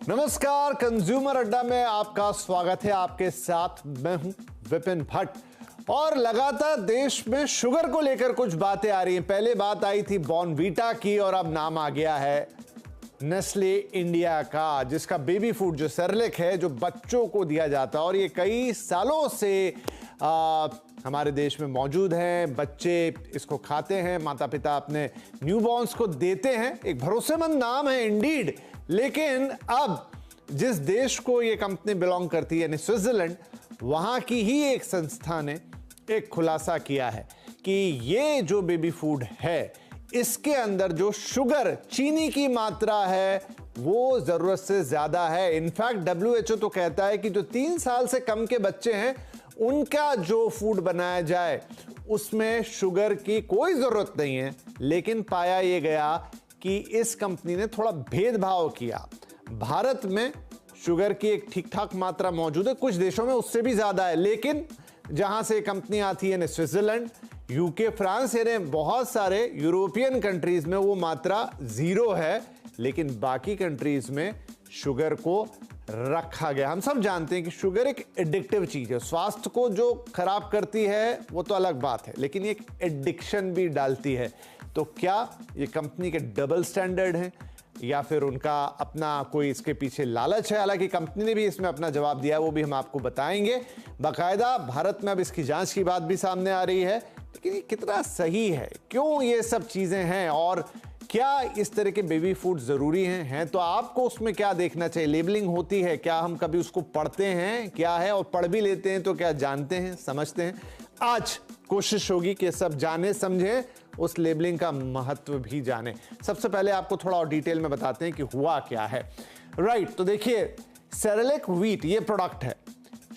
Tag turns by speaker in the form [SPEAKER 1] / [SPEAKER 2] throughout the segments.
[SPEAKER 1] नमस्कार, कंज्यूमर अड्डा में आपका स्वागत है। आपके साथ मैं हूं विपिन भट्ट और लगातार देश में शुगर को लेकर कुछ बातें आ रही हैं। पहले बात आई थी बॉर्नवीटा की और अब नाम आ गया है नेस्ले इंडिया का, जिसका बेबी फूड जो सेरेलैक है जो बच्चों को दिया जाता है और ये कई सालों से हमारे देश में मौजूद हैं। बच्चे इसको खाते हैं, माता पिता अपने न्यूबॉर्न्स को देते हैं। एक भरोसेमंद नाम है इंडीड, लेकिन अब जिस देश को ये कंपनी बिलोंग करती है यानी स्विट्जरलैंड, वहां की ही एक संस्था ने एक खुलासा किया है कि ये जो बेबी फूड है इसके अंदर जो शुगर, चीनी की मात्रा है वो जरूरत से ज्यादा है। इनफैक्ट WHO तो कहता है कि जो 3 साल से कम के बच्चे हैं उनका जो फूड बनाया जाए उसमें शुगर की कोई जरूरत नहीं है। लेकिन पाया यह गया कि इस कंपनी ने थोड़ा भेदभाव किया। भारत में शुगर की एक ठीक ठाक मात्रा मौजूद है, कुछ देशों में उससे भी ज्यादा है, लेकिन जहां से कंपनी आती है स्विट्जरलैंड, यूके, फ्रांस यानी बहुत सारे यूरोपियन कंट्रीज में वो मात्रा 0 है, लेकिन बाकी कंट्रीज में शुगर को रखा गया। हम सब जानते हैं कि शुगर एक एडिक्टिव चीज है, स्वास्थ्य को जो खराब करती है वो तो अलग बात है, लेकिन ये एक एडिक्शन भी डालती है। तो क्या ये कंपनी के डबल स्टैंडर्ड हैं या फिर उनका अपना कोई इसके पीछे लालच है? हालांकि कंपनी ने भी इसमें अपना जवाब दिया है, वो भी हम आपको बताएंगे बाकायदा। भारत में अब इसकी जांच की बात भी सामने आ रही है, लेकिन ये कितना सही है, क्यों ये सब चीजें हैं और क्या इस तरह के बेबी फूड जरूरी हैं? तो आपको उसमें क्या देखना चाहिए? लेबलिंग होती है, क्या हम कभी उसको पढ़ते हैं क्या है, और पढ़ भी लेते हैं तो क्या जानते हैं, समझते हैं? आज कोशिश होगी कि सब जाने समझें, उस लेबलिंग का महत्व भी जाने। सबसे पहले आपको थोड़ा और डिटेल में बताते हैं कि हुआ क्या है। राइट, तो देखिए, सेरेलैक व्हीट ये प्रोडक्ट है।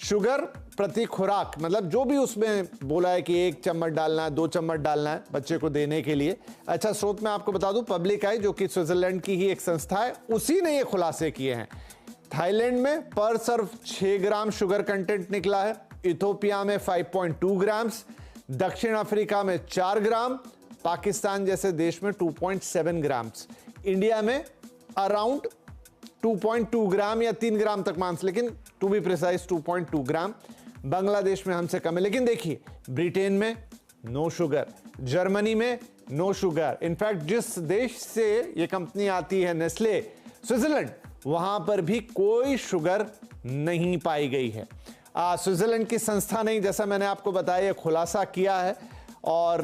[SPEAKER 1] शुगर प्रति खुराक मतलब जो भी उसमें बोला है कि 1 चम्मच डालना है, 2 चम्मच डालना है बच्चे को देने के लिए। अच्छा, स्रोत में आपको बता दूं, पब्लिक आई जो कि स्विट्जरलैंड की ही एक संस्था है, उसी ने ये खुलासे किए हैं। थाईलैंड में पर सर्व 6 ग्राम शुगर कंटेंट निकला है, इथोपिया में 5.2 ग्राम्स, दक्षिण अफ्रीका में 4 ग्राम, पाकिस्तान जैसे देश में 2.7 ग्राम्स, इंडिया में अराउंड 2.2 ग्राम या 3 ग्राम तक मान, लेकिन टू बी प्रिसाइज 2.2 ग्राम। बांग्लादेश में हमसे कम है। लेकिन देखिए, ब्रिटेन में नो शुगर, जर्मनी में नो शुगर। इनफैक्ट जिस देश से ये कंपनी आती है नेस्ले, स्विट्जरलैंड, वहां पर भी कोई शुगर नहीं पाई गई है। स्विट्जरलैंड की संस्था ने, जैसा मैंने आपको बताया, खुलासा किया है और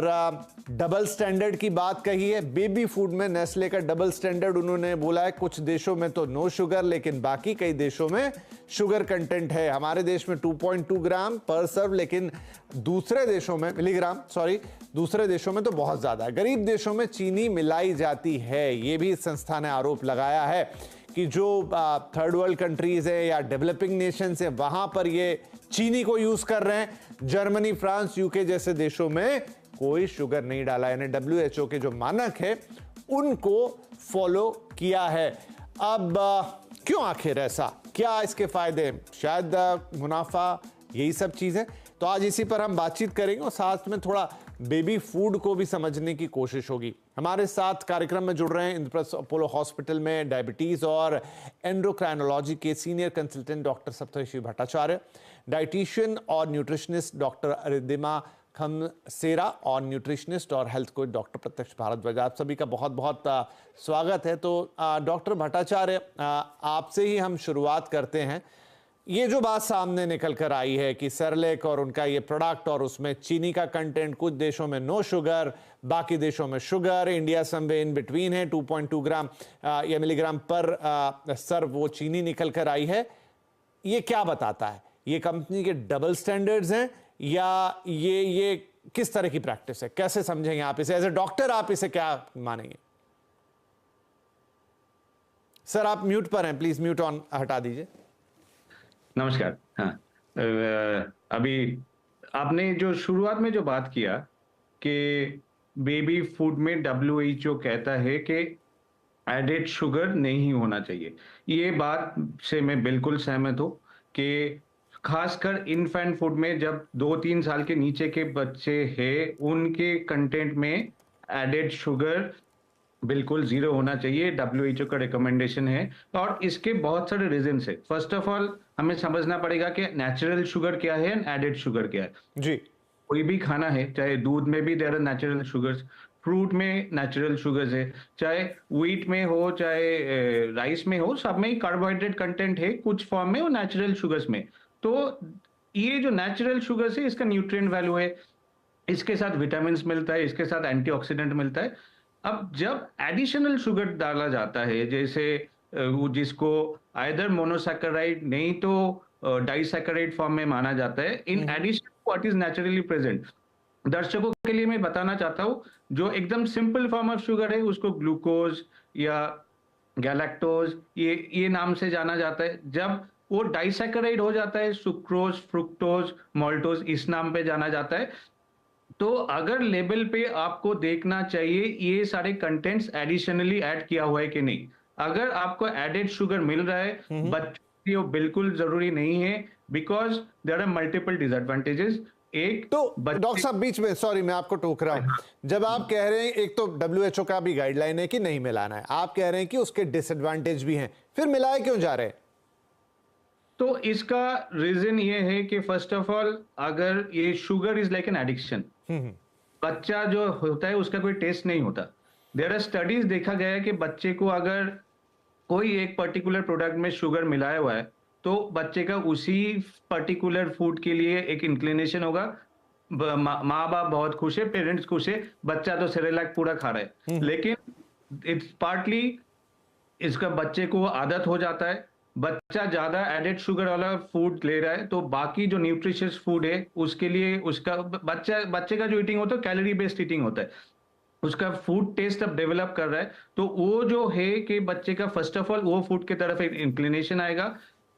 [SPEAKER 1] डबल स्टैंडर्ड की बात कही है। बेबी फूड में नेस्ले का डबल स्टैंडर्ड उन्होंने बोला है। कुछ देशों में तो नो शुगर, लेकिन बाकी कई देशों में शुगर कंटेंट है। हमारे देश में 2.2 ग्राम पर सर्व, लेकिन दूसरे देशों में दूसरे देशों में तो बहुत ज्यादा है। गरीब देशों में चीनी मिलाई जाती है, यह भी इस संस्था ने आरोप लगाया है कि जो थर्ड वर्ल्ड कंट्रीज है या डेवलपिंग नेशंस है वहां पर ये चीनी को यूज कर रहे हैं। जर्मनी, फ्रांस, यूके जैसे देशों में कोई शुगर नहीं डाला, यानी WHO के जो मानक है उनको फॉलो किया है। अब क्यों आखिर ऐसा, क्या इसके फायदे, शायद मुनाफा, यही सब चीजें। तो आज इसी पर हम बातचीत करेंगे और साथ में थोड़ा बेबी फूड को भी समझने की कोशिश होगी। हमारे साथ कार्यक्रम में जुड़ रहे हैं इंद्रप्रस्थ अपोलो हॉस्पिटल में डायबिटीज और एंडोक्राइनोलॉजी के सीनियर कंसल्टेंट डॉक्टर सप्तऋषि भट्टाचार्य, डाइटिशियन और न्यूट्रिशनिस्ट डॉक्टर रिद्धिमा खमसेरा और न्यूट्रिशनिस्ट और हेल्थ कोच डॉक्टर प्रत्यक्ष भारद्वाज। आप सभी का बहुत बहुत स्वागत है। तो डॉक्टर भट्टाचार्य, आपसे ही हम शुरुआत करते हैं। ये जो बात सामने निकल कर आई है कि सेरेलैक और उनका ये प्रोडक्ट और उसमें चीनी का कंटेंट, कुछ देशों में नो शुगर, बाकी देशों में sugar, India somewhere in between है, 2.2 ग्राम या मिलीग्राम पर सर्व वो चीनी निकल कर आई है। ये क्या बताता है? ये कंपनी के डबल स्टैंडर्ड्स हैं या ये किस तरह की प्रैक्टिस है? कैसे समझेंगे आप इसे? एज ए डॉक्टर आप इसे क्या मानेंगे? सर आप म्यूट पर हैं, प्लीज म्यूट ऑन हटा दीजिए।
[SPEAKER 2] नमस्कार। हाँ, अभी आपने जो शुरुआत में जो बात किया कि बेबी फूड में WHO कहता है कि एडेड शुगर नहीं होना चाहिए, ये बात से मैं बिल्कुल सहमत हूँ कि खासकर इन्फेंट फूड में जब 2-3 साल के नीचे के बच्चे हैं, उनके कंटेंट में एडेड शुगर बिल्कुल ज़ीरो होना चाहिए, डब्ल्यूएचओ का रिकमेंडेशन है और इसके बहुत सारे रीज़न्स हैं। फर्स्ट ऑफ ऑल हमें समझना पड़ेगा कि नेचुरल शुगर क्या है एंड एडेड शुगर क्या है।
[SPEAKER 1] जी।
[SPEAKER 2] कोई भी खाना है, चाहे दूध में भी there are natural sugars, fruit में नेचुरल शुगर्स है, चाहे व्हीट में हो, चाहे राइस में हो, सब में ही कार्बोहाइड्रेट कंटेंट है कुछ फॉर्म में और नेचुरल शुगर्स में। तो ये जो नेचुरल शुगर्स है इसका न्यूट्रिएंट वैल्यू है, इसके साथ विटामिन्स मिलता है, इसके साथ एंटीऑक्सीडेंट मिलता है। अब जब एडिशनल शुगर डाला जाता है, जैसे वो जिसको आइदर मोनोसैकेराइड नहीं तो डाइसैकेराइड फॉर्म में माना जाता है, in addition what is naturally present. दर्शकों के लिए मैं बताना चाहता हूँ, जो एकदम सिंपल फॉर्म ऑफ शुगर है उसको ग्लूकोज या गैलेक्टोज ये नाम से जाना जाता है। जब वो डाइसैकेराइड हो जाता है, सुक्रोज, फ्रुक्टोज, माल्टोज इस नाम पे जाना जाता है। तो अगर लेबल पे आपको देखना चाहिए ये सारे कंटेंट्स एडिशनली ऐड किया हुआ है कि नहीं। अगर आपको एडेड शुगर मिल रहा है बच्चों के लिए वो बिल्कुल जरूरी नहीं है, because there are multiple disadvantages. एक
[SPEAKER 1] तो डॉक्टर साहब बीच में, सॉरी मैं आपको टोक रहा हूं, जब आप कह रहे हैं एक तो डब्ल्यूएचओ का भी गाइडलाइन है कि नहीं मिलाना है, आप कह रहे हैं कि उसके डिसएडवांटेज भी हैं, फिर मिलाए क्यों जा रहे हैं?
[SPEAKER 2] तो इसका रीजन ये है कि फर्स्ट ऑफ ऑल अगर ये sugar is like an addiction, बच्चा जो होता है उसका कोई टेस्ट नहीं होता। देयर आर स्टडीज देखा गया है कि बच्चे को अगर कोई एक पर्टिकुलर प्रोडक्ट में शुगर मिलाया हुआ है तो बच्चे का उसी पर्टिकुलर फूड के लिए एक इंक्लिनेशन होगा। माँ बाप बहुत खुश है, पेरेंट्स खुश है, बच्चा तो सेरेलैक पूरा खा रहा है, लेकिन इट्स पार्टली इसका बच्चे को आदत हो जाता है। बच्चा ज्यादा एडेड शुगर वाला फूड ले रहा है तो बाकी जो न्यूट्रिशियस फूड है उसके लिए उसका बच्चे का जो ईटिंग होता है कैलोरी बेस्ड ईटिंग होता है, उसका फूड टेस्ट अब डेवलप कर रहा है। तो वो जो है कि बच्चे का फर्स्ट ऑफ ऑल वो फूड की तरफ एक इंक्लिनेशन आएगा।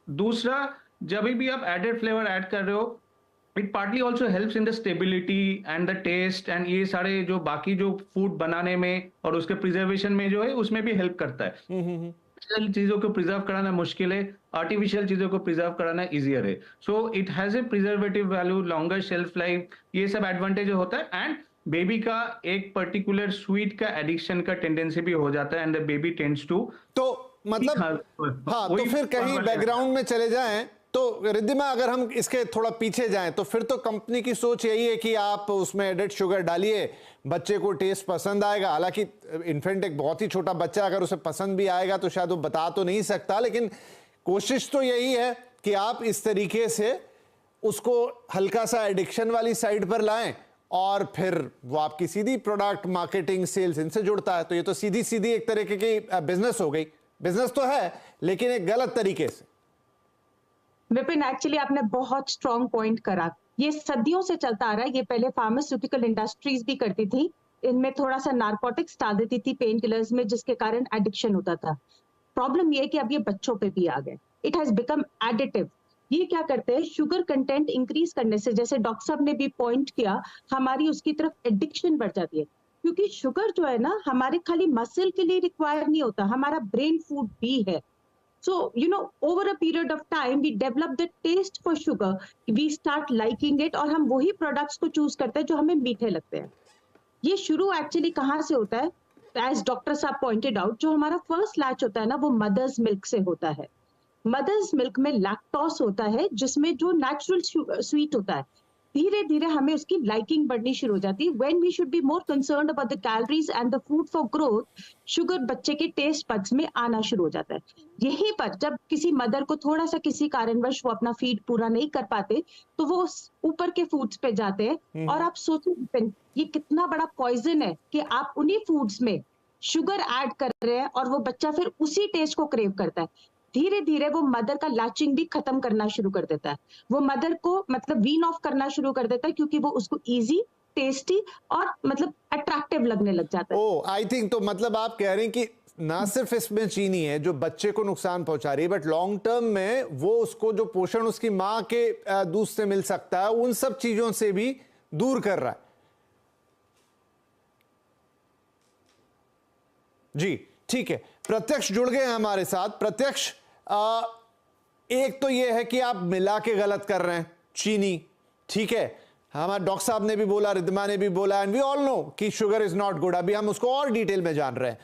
[SPEAKER 2] दूसरा, जब भी आप एडेड फ्लेवर ऐड कर रहे हो it partly also helps in the stability and the taste and ये सारे जो बाकी जो फूड बनाने में और उसके प्रिजर्वेशन में जो है उसमें भी हेल्प करता है। नेचुरल चीजों को प्रिजर्व कराना मुश्किल है, आर्टिफिशियल चीजों को प्रिजर्व कराना इजियर है। So it has a preservative value, longer shelf life, ये सब एडवांटेज होता है। एंड बेबी का एक पर्टिकुलर स्वीट का एडिक्शन का टेंडेंसी भी हो जाता है and the baby tends to,
[SPEAKER 1] तो मतलब हाँ, तो फिर कहीं बैकग्राउंड में चले जाएं तो रिद्धिमा, अगर हम इसके थोड़ा पीछे जाएं तो फिर तो कंपनी की सोच यही है कि आप उसमें एडेड शुगर डालिए, बच्चे को टेस्ट पसंद आएगा। हालांकि इन्फेंट एक बहुत ही छोटा बच्चा, अगर उसे पसंद भी आएगा तो शायद वो बता तो नहीं सकता, लेकिन कोशिश तो यही है कि आप इस तरीके से उसको हल्का सा एडिक्शन वाली साइड पर लाएं और फिर वो आपकी सीधी प्रोडक्ट मार्केटिंग सेल्स इनसे जुड़ता है। तो ये तो सीधी सीधी एक तरीके की बिजनेस हो गई। बिजनेस तो है लेकिन एक गलत तरीके से।
[SPEAKER 3] विपिन, एक्चुअली आपने बहुत स्ट्रॉन्ग पॉइंट करा। ये सदियों से चलता आ रहा है, ये पहले फार्मास्यूटिकल इंडस्ट्रीज भी करती थी, इनमें थोड़ा सा नार्कोटिक्स डाल देती थी पेन किलर्स में, जिसके कारण एडिक्शन होता था। प्रॉब्लम ये है कि अब ये बच्चों पे भी आ गए, इट हैज बिकम एडिटिव। ये क्या करते हैं, शुगर कंटेंट इंक्रीज करने से, जैसे डॉक्टर साहब ने भी पॉइंट किया, हमारी उसकी तरफ एडिक्शन बढ़ जाती है। क्योंकि शुगर जो है ना, हमारे खाली मसल के लिए रिक्वायर नहीं होता, हमारा ब्रेन फूड भी है। So, over a period of time, we develop the taste for sugar. We start liking it और हम वही products को choose करते हैं जो हमें मीठे लगते हैं। ये शुरू एक्चुअली कहाँ से होता है? As डॉक्टर साहब पॉइंटेड आउट, जो हमारा फर्स्ट लैच होता है ना, वो मदर्स मिल्क से होता है। मदर्स मिल्क में लैक्टोस होता है, जिसमें जो नेचुरल स्वीट होता है। धीरे धीरे हमें उसकी लाइकिंग बढ़नी शुरू हो जाती है। When we should be more concerned about the calories and the food for growth, sugar बच्चे के टेस्ट बड्स में आना शुरू हो जाता है। यहीं पर जब किसी मदर को थोड़ा सा किसी कारणवश वो अपना फीड पूरा नहीं कर पाते, तो वो ऊपर के फूड्स पे जाते हैं। और आप सोचो ये कितना बड़ा पॉइजन है कि आप उन्हीं फूड्स में शुगर ऐड कर रहे हैं और वो बच्चा फिर उसी टेस्ट को क्रेव करता है। धीरे धीरे वो मदर का लैचिंग भी खत्म करना शुरू कर देता है, वो मदर को मतलब वीन ऑफ करना शुरू कर देता है, क्योंकि वो उसको इजी, टेस्टी और मतलब अट्रैक्टिव लगने लग जाता है।
[SPEAKER 1] ओह, आई थिंक तो मतलब आप कह रहे हैं कि ना सिर्फ इसमें चीनी है जो बच्चे को नुकसान पहुंचा रही है, बट लॉन्ग टर्म में वो उसको जो पोषण उसकी माँ के दूध से मिल सकता है, उन सब चीजों से भी दूर कर रहा है। जी ठीक है, प्रत्यक्ष जुड़ गए हैं हमारे साथ। प्रत्यक्ष, एक तो यह है कि आप मिला के गलत कर रहे हैं चीनी, ठीक है, हमारे डॉक्टर साहब ने भी बोला, रिद्धिमा ने भी बोला, एंड वी ऑल नो कि शुगर इज नॉट गुड। अभी हम उसको और डिटेल में जान रहे हैं।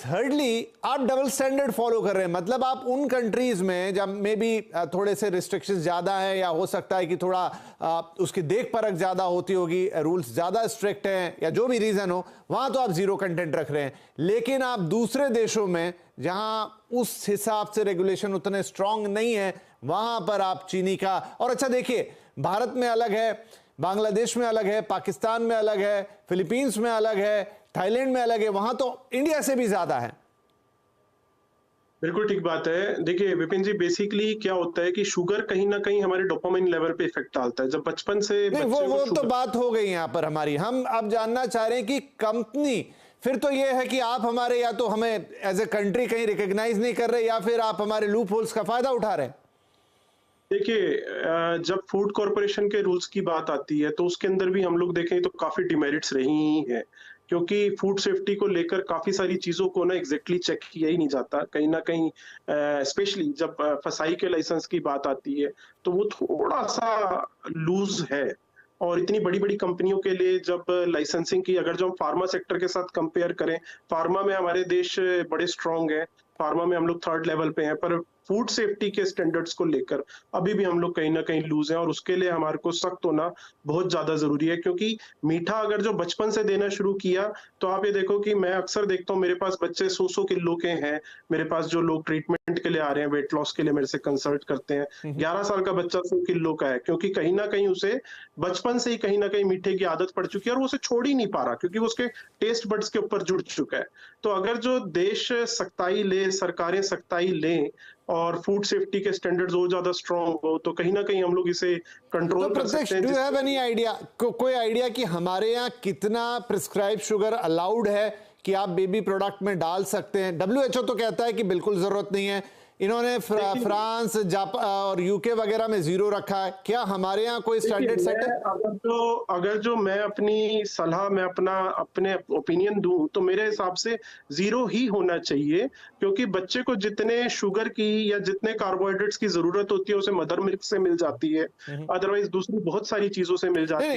[SPEAKER 1] थर्डली, आप डबल स्टैंडर्ड फॉलो कर रहे हैं, मतलब आप उन कंट्रीज में जब मे बी थोड़े से रिस्ट्रिक्शंस ज्यादा है, या हो सकता है कि थोड़ा उसकी देख परख ज्यादा होती होगी, रूल्स ज्यादा स्ट्रिक्ट हैं, या जो भी रीजन हो, वहां तो आप जीरो कंटेंट रख रहे हैं। लेकिन आप दूसरे देशों में जहां उस हिसाब से रेगुलेशन उतने स्ट्रांग नहीं है, वहां पर आप चीनी का, और अच्छा देखिए, भारत में अलग है, बांग्लादेश में अलग है, पाकिस्तान में अलग है, फिलीपींस में अलग है, थाईलैंड में अलग है, वहां तो इंडिया से भी ज्यादा है।
[SPEAKER 4] बिल्कुल ठीक बात है। देखिए विपिन जी, बेसिकली क्या होता है कि शुगर कहीं ना कहीं हमारे डोपामाइन लेवल पे इफेक्ट डालता है। जब बचपन से
[SPEAKER 1] नहीं, वो तो बात हो गई यहां पर हमारी। हम अब जानना चाह रहे हैं कि कंपनी, फिर तो ये है कि आप हमारे, या तो हमें एज ए कंट्री कहीं रिकॉग्नाइज नहीं कर रहे, या फिर आप हमारे लूप होल्स का फायदा उठा रहे हैं।
[SPEAKER 4] देखिए, जब फूड कॉरपोरेशन के रूल्स की बात आती है तो उसके अंदर भी हम लोग देखें तो काफी डिमेरिट्स रही ही है, क्योंकि फूड सेफ्टी को लेकर काफी सारी चीजों को ना एग्जैक्टली चेक किया ही नहीं जाता। कहीं ना कहीं स्पेशली जब फसाई के लाइसेंस की बात आती है तो वो थोड़ा सा लूज है। और इतनी बड़ी बड़ी कंपनियों के लिए जब लाइसेंसिंग की, अगर जो हम फार्मा सेक्टर के साथ कंपेयर करें, फार्मा में हमारे देश बड़े स्ट्रांग है, फार्मा में हम लोग थर्ड लेवल पे हैं, पर फूड सेफ्टी के स्टैंडर्ड्स को लेकर अभी भी हम लोग कहीं ना कहीं लूज हैं, और उसके लिए हमारे को सख्त होना बहुत ज्यादा जरूरी है। क्योंकि मीठा अगर जो बचपन से देना शुरू किया, तो आप ये देखो कि मैं अक्सर देखता हूँ मेरे पास बच्चे 100 किलो के हैं, मेरे पास जो लोग ट्रीटमेंट के लिए आ रहे हैं, वेट लॉस के लिए मेरे से कंसल्ट करते हैं, 11 साल का बच्चा 100 किलो का है, क्योंकि कहीं ना कहीं उसे बचपन से ही कहीं ना कहीं मीठे की आदत पड़ चुकी है और वो उसे छोड़ ही नहीं पा रहा, क्योंकि वो उसके टेस्ट बड्स के ऊपर जुड़ चुका है। तो अगर जो देश सख्ताई ले, सरकारें सख्ताई लें और फूड सेफ्टी के स्टैंडर्ड्स और ज्यादा स्ट्रांग हो, तो कहीं ना कहीं हम लोग इसे कंट्रोल
[SPEAKER 1] तो
[SPEAKER 4] कर सकते हैं।
[SPEAKER 1] Do you have any idea, कोई आइडिया कि हमारे यहाँ कितना प्रिस्क्राइब शुगर अलाउड है कि आप बेबी प्रोडक्ट में डाल सकते हैं? डब्ल्यूएचओ तो कहता है कि बिल्कुल जरूरत नहीं है, इन्होंने फ्रांस, जापान और यूके वगैरह में जीरो रखा है। क्या हमारे यहाँ कोई स्टैंडर्ड सेट है?
[SPEAKER 4] अगर जो मैं अपनी सलाह, मैं अपने ओपिनियन दूं, तो मेरे हिसाब से जीरो ही होना चाहिए, क्योंकि बच्चे को जितने शुगर की या जितने कार्बोहाइड्रेट्स की जरूरत होती है उसे मदर मिल्क से मिल जाती है, अदरवाइज दूसरी बहुत सारी चीजों से मिल जाती है।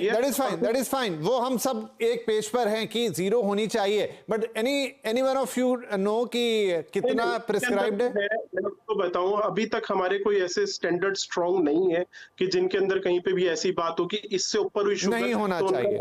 [SPEAKER 1] दैट इज फाइन, वो हम सब एक पेज पर हैं कि जीरो होनी चाहिए, but any one of you know कि कितना प्रिस्क्राइब्ड है?
[SPEAKER 4] तो बताऊं, अभी तक हमारे कोई ऐसे स्टैंडर्ड स्ट्रांग नहीं है कि जिनके अंदर कहीं पे भी ऐसी बात हो कि इससे ऊपर भी शुगर
[SPEAKER 1] नहीं होना चाहिए।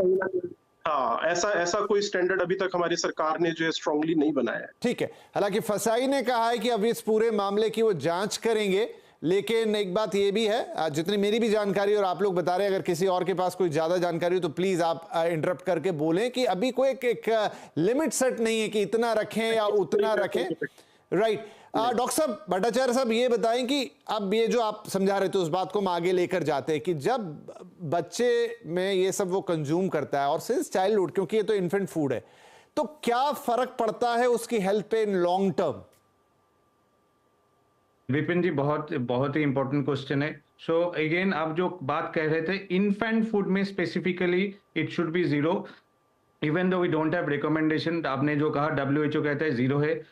[SPEAKER 4] हाँ, ऐसा कोई स्टैंडर्ड अभी तक हमारी सरकार ने जो है स्ट्रांगली नहीं बनाया है।
[SPEAKER 1] ठीक है, हालांकि फसाई ने कहा है कि अब इस पूरे मामले की वो जांच करेंगे, लेकिन एक बात ये भी है, जितनी मेरी भी जानकारी और आप लोग बता रहे हैं, अगर किसी और के पास कोई ज्यादा जानकारी हो तो प्लीज आप इंटरप्ट करके बोलें कि अभी कोई एक लिमिट सेट नहीं है कि इतना रखें या उतना रखें, राइट? डॉक्टर साहब, भट्टाचार्य साहब, ये बताएं कि अब ये जो आप समझा रहे थे उस बात को हम आगे लेकर जाते हैं कि जब बच्चे में ये सब वो कंज्यूम करता है और सिंस चाइल्डहुड, क्योंकि ये तो इन्फेंट फूड है, तो क्या फर्क पड़ता है उसकी हेल्थ पे इन लॉन्ग टर्म?
[SPEAKER 2] विपिन जी, बहुत ही इंपॉर्टेंट क्वेश्चन है। सो अगेन, आप जो बात कह रहे थे, इन्फेंट फूड में specifically it should be zero, even though we don't have recommendation. आपने जो कहा, डब्ल्यूएचओ कहता है जीरो है।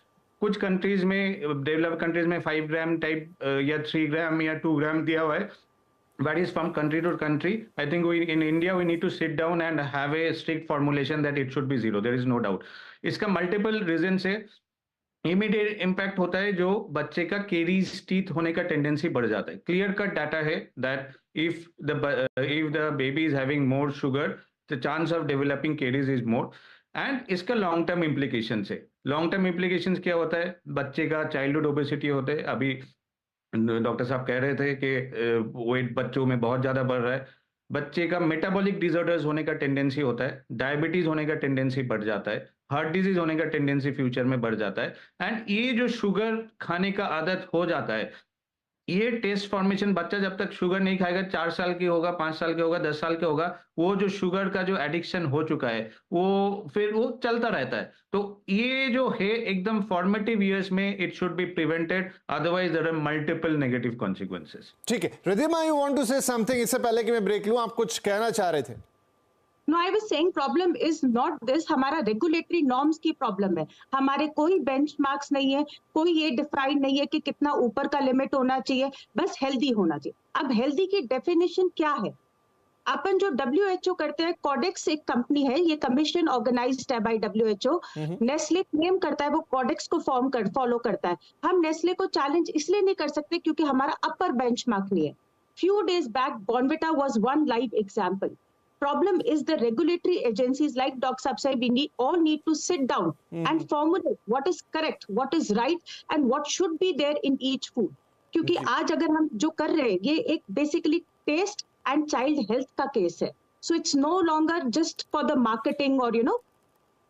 [SPEAKER 2] कुछ कंट्रीज में, डेवलप्ड कंट्रीज में 5 ग्राम टाइप या 3 ग्राम या 2 ग्राम दिया हुआ है, but is from country to country. I think in India we need to sit down and have a strict formulation that it should be zero. There is no doubt. इसका multiple reasons है। Immediate impact होता है, जो बच्चे का caries teeth होने का tendency बढ़ जाता है। क्लियर कट डाटा है that if the baby is having more sugar, the chance of developing caries is more. And इसका लॉन्ग टर्म इम्प्लीकेशन है। लॉन्ग टर्म इम्प्लीकेशन क्या होता है? बच्चे का चाइल्डहुड ओबेसिटी होता है। अभी डॉक्टर साहब कह रहे थे कि वेट बच्चों में बहुत ज्यादा बढ़ रहा है। बच्चे का मेटाबॉलिक डिसऑर्डर्स होने का टेंडेंसी होता है, डायबिटीज होने का टेंडेंसी बढ़ जाता है, हार्ट डिजीज होने का टेंडेंसी फ्यूचर में बढ़ जाता है। एंड ये जो शुगर खाने का आदत हो जाता है, ये टेस्ट फॉर्मेशन, बच्चा जब तक शुगर नहीं खाएगा, 4 साल की होगा, 5 साल के होगा, 10 साल के होगा, वो जो शुगर का जो एडिक्शन हो चुका है वो फिर वो चलता रहता है। तो ये जो है एकदम फॉर्मेटिव ईयर्स में it should be prevented, otherwise there are multiple negative consequences.
[SPEAKER 1] ठीक है, Riddhima, you want to say something? इससे पहले कि मैं ब्रेक लूं, आप कुछ कहना चाह रहे थे?
[SPEAKER 3] No, I was saying problem is not this, हमारा रेगुलेटरी नॉर्म्स की प्रॉब्लम है। हमारे कोई बेंचमार्क्स नहीं है, कोई ये डिफाइंड नहीं है कि कितना ऊपर का लिमिट होना चाहिए, बस हेल्दी होना चाहिए। अब हेल्दी की डेफिनेशन क्या है? अपन जो WHO करते हैं, कॉडेक्स एक कंपनी है, ये कमीशन ऑर्गेनाइज्ड है बाय WHO। नेस्ले क्लेम करता है वो कॉडेक्स को फॉलो करता है। हम नेस्ले को चैलेंज इसलिए नहीं कर सकते क्योंकि हमारा अपर बेंचमार्क नहीं है। Few days back, Bonvita was one live example. Problem is the regulatory agencies like Dr. Saab, we all need to sit down and formulate what is correct, what is right, and what should be there in each food. क्योंकि आज अगर हम जो कर रहे हैं, ये एक basically taste and child health का केस है। So it's no longer just for the marketing और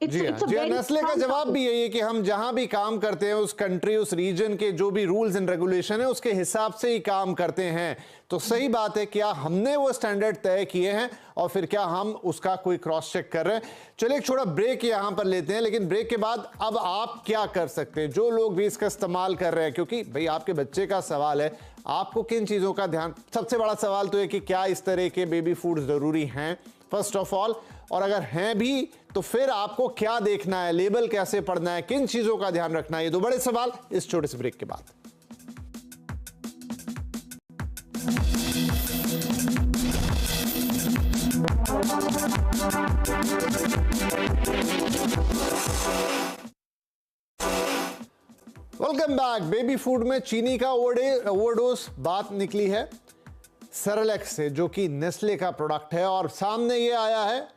[SPEAKER 1] जी हाँ, नेस्ले का जवाब भी यही है कि हम जहां भी काम करते हैं उस कंट्री, उस रीजन के जो भी रूल्स एंड रेगुलेशन है उसके हिसाब से ही काम करते हैं। तो सही बात है, क्या हमने वो स्टैंडर्ड तय किए हैं और फिर क्या हम उसका कोई क्रॉस चेक कर रहे हैं। चलिए एक छोटा ब्रेक यहां पर लेते हैं, लेकिन ब्रेक के बाद अब आप क्या कर सकते हैं, जो लोग भी इसका इस्तेमाल कर रहे हैं, क्योंकि भाई आपके बच्चे का सवाल है, आपको किन चीजों का ध्यान, सबसे बड़ा सवाल तो है कि क्या इस तरह के बेबी फूड जरूरी हैं फर्स्ट ऑफ ऑल, और अगर हैं भी तो फिर आपको क्या देखना है, लेबल कैसे पढ़ना है, किन चीजों का ध्यान रखना है, ये दो बड़े सवाल इस छोटे से ब्रेक के बाद। Welcome back. बेबी फूड में चीनी का ओवरडोज बात निकली है सेरेलैक से, जो कि नेस्ले का प्रोडक्ट है, और सामने ये आया है,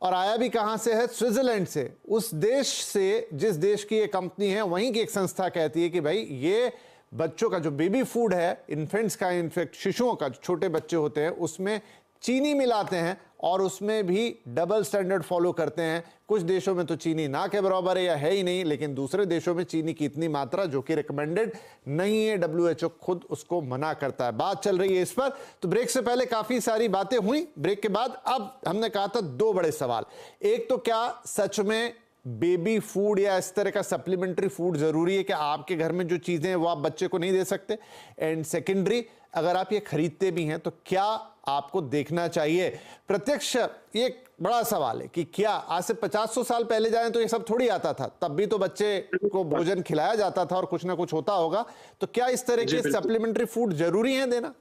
[SPEAKER 1] और आया भी कहां से है, स्विट्जरलैंड से। उस देश से जिस देश की ये कंपनी है, वहीं की एक संस्था कहती है कि भाई ये बच्चों का जो बेबी फूड है, इन्फेंट्स का, इनफेक्ट शिशुओं का, जो छोटे बच्चे होते हैं, उसमें चीनी मिलाते हैं और उसमें भी डबल स्टैंडर्ड फॉलो करते हैं। कुछ देशों में तो चीनी ना के बराबर है या है ही नहीं, लेकिन दूसरे देशों में चीनी की इतनी मात्रा जो कि रिकमेंडेड नहीं है, WHO खुद उसको मना करता है। बात चल रही है इस पर। तो ब्रेक से पहले काफी सारी बातें हुई, ब्रेक के बाद अब हमने कहा था दो बड़े सवाल। एक तो क्या सच में बेबी फूड या इस तरह का सप्लीमेंट्री फूड जरूरी है कि आपके घर में जो चीजें हैं वो आप बच्चे को नहीं दे सकते, एंड सेकेंडरी अगर आप ये खरीदते भी हैं तो क्या आपको देखना चाहिए। प्रत्यक्ष ये एक बड़ा सवाल है कि क्या आज से 50-100 साल पहले जाएं तो ये सब थोड़ी आता था, तब भी तो बच्चे को भोजन खिलाया जाता था और कुछ ना कुछ होता होगा। तो क्या इस तरह के सप्लीमेंट्री फूड जरूरी है देना?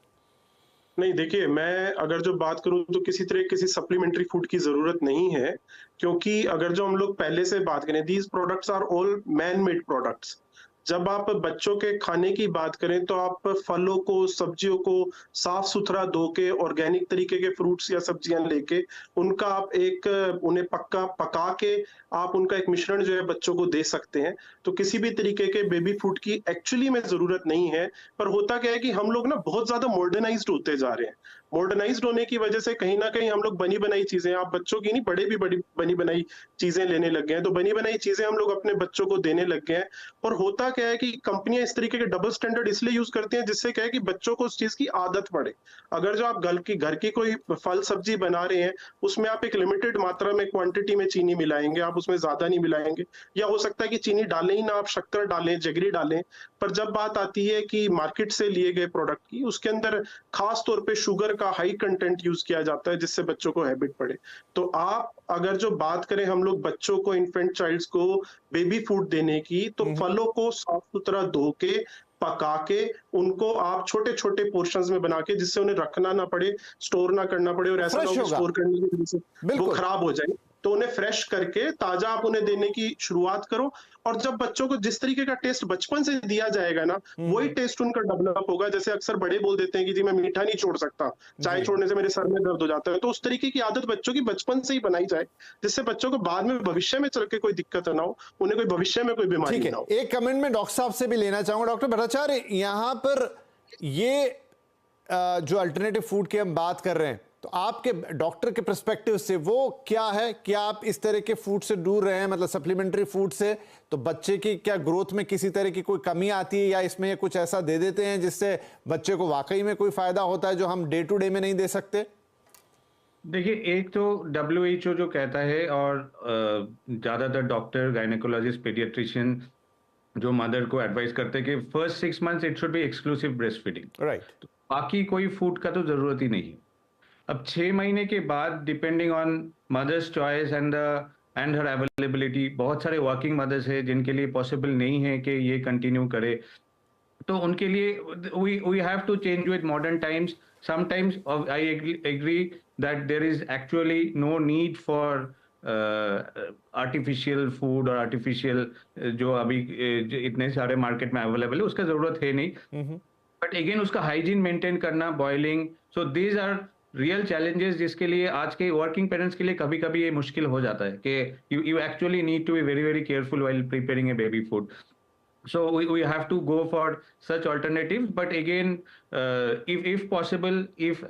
[SPEAKER 4] नहीं, देखिए, मैं अगर जो बात करूं तो किसी सप्लीमेंट्री फूड की जरूरत नहीं है, क्योंकि अगर जो हम लोग पहले से बात करें, these products are all man made products. जब आप बच्चों के खाने की बात करें तो आप फलों को, सब्जियों को साफ सुथरा धो के, ऑर्गेनिक तरीके के फ्रूट्स या सब्जियां लेके उनका आप उन्हें पका के आप उनका एक मिश्रण जो है बच्चों को दे सकते हैं। तो किसी भी तरीके के बेबी फूड की एक्चुअली में जरूरत नहीं है। पर होता क्या है कि हम लोग ना बहुत ज्यादा मॉडर्नाइज्ड होते जा रहे हैं। मॉडर्नाइज्ड होने की वजह से कहीं ना कहीं हम लोग बनी बनाई चीजें, आप बच्चों की नहीं, बड़े भी बड़ी बनी बनाई चीजें लेने लग गए हैं। तो बनी बनाई चीजें हम लोग अपने बच्चों को देने लग गए हैं। और होता क्या है कि कंपनियां इस तरीके के डबल स्टैंडर्ड इसलिए यूज करती हैं जिससे क्या है कि बच्चों को उस चीज की आदत पड़े। अगर जो आप घर की कोई फल सब्जी बना रहे हैं, उसमें आप एक लिमिटेड मात्रा में क्वांटिटी में चीनी मिलाएंगे, आप उसमें ज्यादा नहीं मिलाएंगे, या हो सकता है कि चीनी डालें ही ना, आप शक्कर डालें, जगरी डालें। पर जब बात आती है कि मार्केट से लिए गए प्रोडक्ट की, उसके अंदर खास तौर पे शुगर का हाई कंटेंट यूज किया जाता है जिससे बच्चों को हैबिट पड़े। तो आप अगर जो बात करें हम लोग बच्चों को, इन्फेंट चाइल्ड्स को बेबी फूड देने की, तो फलों को साफ सुथरा धो के, पका के, उनको आप छोटे छोटे पोर्शंस में बना के, जिससे उन्हें रखना ना पड़े, स्टोर ना करना पड़े, और ऐसा ना हो स्टोर करने की वजह से वो खराब हो जाए, तो उन्हें फ्रेश करके ताजा आप उन्हें देने की शुरुआत करो। और जब बच्चों को जिस तरीके का टेस्ट बचपन से दिया जाएगा ना, वही टेस्ट उनका डेवलप होगा। जैसे अक्सर बड़े बोल देते हैं कि जी मैं मीठा नहीं छोड़ सकता, चाय छोड़ने से मेरे सर में दर्द हो जाता है। तो उस तरीके की आदत बच्चों की बचपन से ही बनाई जाए, जिससे बच्चों को बाद में भविष्य में चल के कोई दिक्कत ना हो, उन्हें कोई भविष्य में कोई बीमारी ना हो।
[SPEAKER 1] एक कमेंट में डॉक्टर साहब से भी लेना चाहूंगा। डॉक्टर भट्टाचार्य, यहाँ पर ये जो अल्टरनेटिव फूड की हम बात कर रहे हैं, तो आपके डॉक्टर के पर्सपेक्टिव से वो क्या है? क्या आप इस तरह के फूड से दूर रहे हैं, मतलब सप्लीमेंट्री फूड से? तो बच्चे की क्या ग्रोथ में किसी तरह की कोई कमी आती है, या इसमें ये कुछ ऐसा दे देते हैं जिससे बच्चे को वाकई में कोई फायदा होता है जो हम डे टू डे में नहीं दे सकते?
[SPEAKER 2] देखिए, एक तो WHO जो कहता है, और ज्यादातर डॉक्टर, गायनेकोलॉजिस्ट, पीडियाट्रिशियन जो मदर को एडवाइस करते हैं कि first 6 months it should B exclusive breast feeding, right. बाकी कोई फूड का तो जरूरत ही नहीं है। अब 6 महीने के बाद, depending on mother's choice and her availability, बहुत सारे वर्किंग मदर्स है जिनके लिए पॉसिबल नहीं है कि ये कंटिन्यू करे, तो उनके लिए we have to change with modern times. Sometimes I agree that there is actually no need for artificial food और आर्टिफिशियल जो अभी इतने सारे मार्केट में अवेलेबल है उसका जरूरत है नहीं, बट अगेन उसका हाइजीन मेंटेन करना, boiling, so these are real challenges जिसके लिए आज के वर्किंग पेरेंट्स के लिए कभी कभी ये मुश्किल हो जाता है कि you actually need to be very very careful while preparing a baby food. So we have to go for such alternatives, but again if possible, if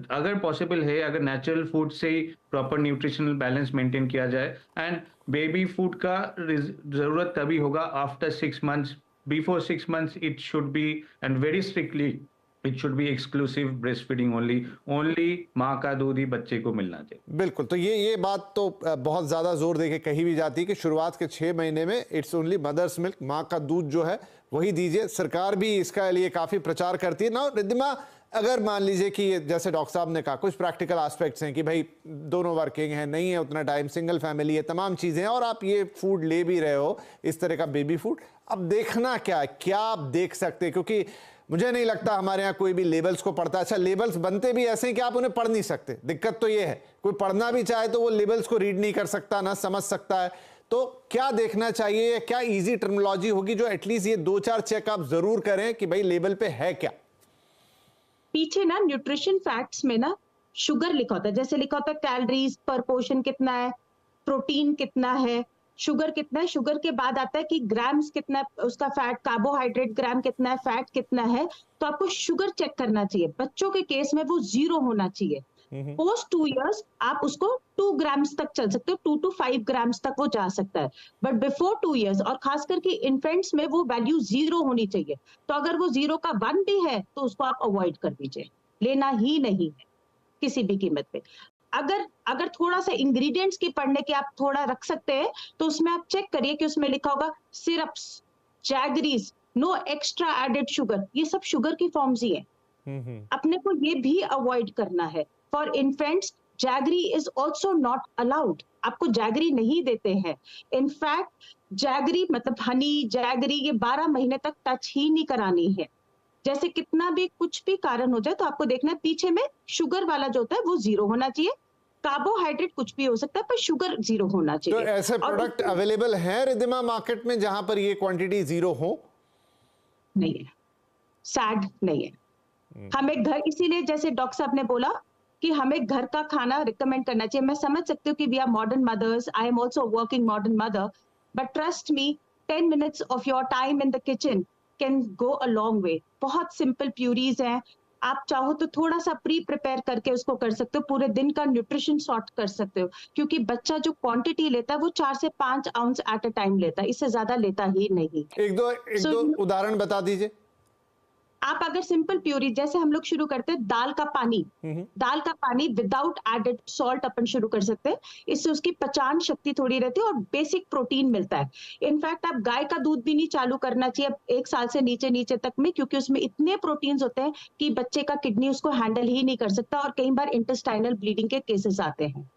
[SPEAKER 2] अगर possible है, अगर natural food से ही proper nutritional balance maintain किया जाए, and baby food का जरूरत तभी होगा after 6 months. Before 6 months it should be, and very strictly it should be exclusive breastfeeding only माँ का दूध ही बच्चे को मिलना चाहिए.
[SPEAKER 1] बिल्कुल, तो ये बात तो बहुत ज्यादा जोर देके कही भी जाती है कि शुरुआत के 6 महीने में इट्स ओनली मदर्स मिल्क, माँ का दूध जो है वही दीजिए. सरकार भी इसका लिए काफी प्रचार करती है ना. रिद्धिमा, अगर मान लीजिए कि जैसे डॉक्टर साहब ने कहा कुछ प्रैक्टिकल एस्पेक्ट्स हैं कि भाई दोनों वर्किंग हैं, नहीं है उतना टाइम, सिंगल फैमिली है, तमाम चीजें हैं, और आप ये फूड ले भी रहे हो इस तरह का बेबी फूड, अब देखना क्या है, क्या आप देख सकते हैं? क्योंकि मुझे नहीं लगता हमारे यहाँ कोई भी लेबल्स को पढ़ता है. अच्छा, लेबल्स बनते भी ऐसे हैं कि आप उन्हें पढ़ नहीं सकते. दिक्कत तो ये है, कोई पढ़ना भी चाहे तो वो लेबल्स को रीड नहीं कर सकता, ना समझ सकता है. तो क्या देखना चाहिए, या क्या इजी टर्मिनोलॉजी होगी जो एटलीस्ट ये 2-4 चेक आप जरूर करें कि भाई लेबल पे है क्या?
[SPEAKER 3] पीछे ना न्यूट्रिशन फैक्ट्स में ना शुगर लिखा होता है, जैसे लिखा होता है कैलोरीज पर पोर्शन कितना है, प्रोटीन कितना है, शुगर कितना है. शुगर के बाद आता है कि ग्राम्स कितना है उसका फैट, कार्बोहाइड्रेट ग्राम कितना है, फैट कितना है. तो आपको शुगर चेक करना चाहिए. बच्चों के केस में वो 0 होना चाहिए. पोस्ट 2 इयर्स आप उसको 2 ग्राम्स तक चल सकते हो, 2 to 5 ग्राम्स तक वो जा सकता है. बट बिफोर 2 इयर्स और खास करके इन्फेंट्स में वो वैल्यू 0 होनी चाहिए. तो अगर वो 0 का 1 भी है तो उसको आप अवॉइड कर दीजिए, लेना ही नहीं है किसी भी कीमत पे. अगर थोड़ा सा इंग्रेडिएंट्स की पढ़ने के आप थोड़ा रख सकते हैं तो उसमें आप चेक करिए कि उसमें लिखा होगा syrups, jaggeries, no extra added sugar. ये सब शुगर की फॉर्म्स ही है. अपने को ये भी अवॉइड करना है. For infants jaggery is also not allowed. आपको जैगरी नहीं देते हैं. इनफैक्ट जैगरी मतलब हनी, जैगरी ये 12 महीने तक टच ही नहीं करानी है. जैसे कितना भी कुछ भी कारण हो जाए तो आपको देखना है पीछे में शुगर वाला जो होता है वो 0 होना चाहिए. कार्बोहाइड्रेट कुछ भी हो सकता है पर शुगर 0 होना चाहिए.
[SPEAKER 1] तो ऐसे प्रोडक्ट अवेलेबल हैं रिद्धिमा मार्केट में जहां पर ये क्वांटिटी 0 हो?
[SPEAKER 3] नहीं है, सैड नहीं है. हमें घर, इसीलिए जैसे डॉक्टर साहब ने बोला कि हमें घर का खाना रिकमेंड करना चाहिए. मैं समझ सकती हूँ कि we are modern mothers, I am also working modern mother, but trust me 10 minutes of your time in the kitchen can go a long way. बहुत सिंपल प्यूरीज हैं, आप चाहो तो थोड़ा सा प्री प्रिपेयर करके उसको कर सकते हो, पूरे दिन का न्यूट्रिशन सॉर्ट कर सकते हो. क्योंकि बच्चा जो क्वांटिटी लेता है वो 4 से 5 आउंस एट अ टाइम लेता है, इससे ज्यादा लेता ही नहीं.
[SPEAKER 1] एक दो उदाहरण बता दीजिए.
[SPEAKER 3] आप अगर सिंपल प्यूरी, जैसे हम लोग शुरू करते हैं दाल का पानी विदाउट एडेड सॉल्ट अपन शुरू कर सकते हैं. इससे उसकी पचान शक्ति थोड़ी रहती है और बेसिक प्रोटीन मिलता है. इनफैक्ट आप गाय का दूध भी नहीं चालू करना चाहिए 1 साल से नीचे तक में, क्योंकि उसमें इतने प्रोटीन्स होते हैं कि बच्चे का किडनी उसको हैंडल ही नहीं कर सकता और कई बार इंटेस्टाइनल ब्लीडिंग के केसेस आते हैं.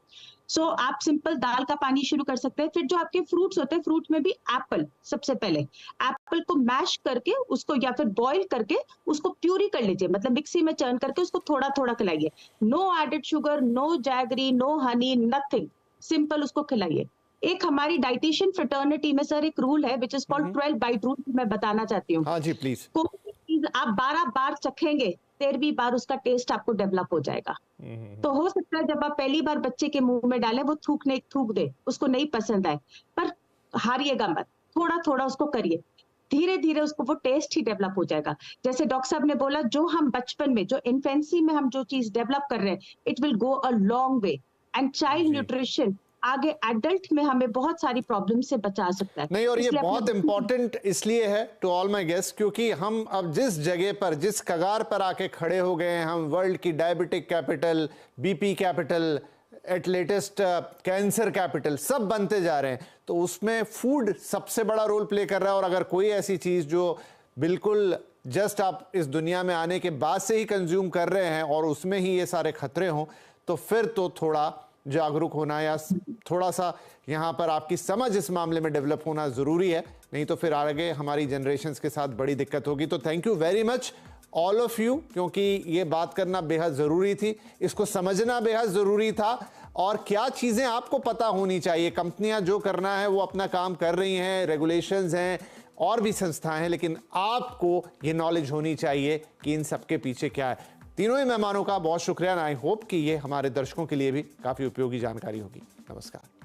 [SPEAKER 3] सो आप सिंपल दाल का पानी शुरू कर सकते हैं. फिर जो आपके फ्रूट्स होते हैं, फ्रूट में भी एप्पल, सबसे पहले एप्पल को मैश करके उसको या फिर बॉईल करके उसको प्यूरी कर लीजिए, मतलब मिक्सी में चर्न करके उसको थोड़ा थोड़ा खिलाइए. No added sugar, no jaggery, no honey, nothing. Simple उसको खिलाइए. एक हमारी डाइटिशियन फ्रेटर्निटी में सर एक रूल है which is called 12 bite rule, मैं बताना चाहती हूँ.
[SPEAKER 1] हाँ जी प्लीज.
[SPEAKER 3] कोई चीज आप 12 बार चखेंगे, 13वीं बार उसका टेस्ट आपको डेवलप हो जाएगा. तो हो सकता है जब आप पहली बार बच्चे के मुंह में डालें वो थूक दे, उसको नहीं पसंद आए, पर हारिएगा मत, थोड़ा थोड़ा उसको करिए, धीरे धीरे उसको वो टेस्ट ही डेवलप हो जाएगा. जैसे डॉक्टर साहब ने बोला, जो हम बचपन में, जो इन्फेंसी में हम जो चीज डेवलप कर रहे हैं, it will go a long way. And child nutrition आगे एडल्ट में हमें बहुत सारी प्रॉब्लम से बचा सकता है.
[SPEAKER 1] नहीं, और ये बहुत इंपॉर्टेंट इसलिए है टू ऑल माय गेस्ट, क्योंकि हम अब जिस जगह पर, जिस कगार पर आके खड़े हो गए हैं, हम वर्ल्ड की diabetic capital, BP capital, at latest cancer capital सब बनते जा रहे हैं, तो उसमें फूड सबसे बड़ा रोल प्ले कर रहा है. और अगर कोई ऐसी चीज जो बिल्कुल जस्ट आप इस दुनिया में आने के बाद से ही कंज्यूम कर रहे हैं और उसमें ही ये सारे खतरे हों, तो फिर तो थोड़ा जागरूक होना या थोड़ा सा यहाँ पर आपकी समझ इस मामले में डेवलप होना जरूरी है. नहीं तो फिर आगे हमारी जनरेशन्स के साथ बड़ी दिक्कत होगी। तो thank you very much all of you, क्योंकि ये बात करना बेहद ज़रूरी थी, इसको समझना बेहद ज़रूरी था, और क्या चीज़ें आपको पता होनी चाहिए। कंपनियां जो करना है वो अपना काम कर रही हैं, रेगुलेशंस हैं और भी संस्थाएं हैं, लेकिन आपको ये नॉलेज होनी चाहिए कि इन सब के पीछे क्या है। तीनों ही मेहमानों का बहुत शुक्रिया। आई होप कि ये हमारे दर्शकों के लिए भी काफ़ी उपयोगी जानकारी होगी। नमस्कार।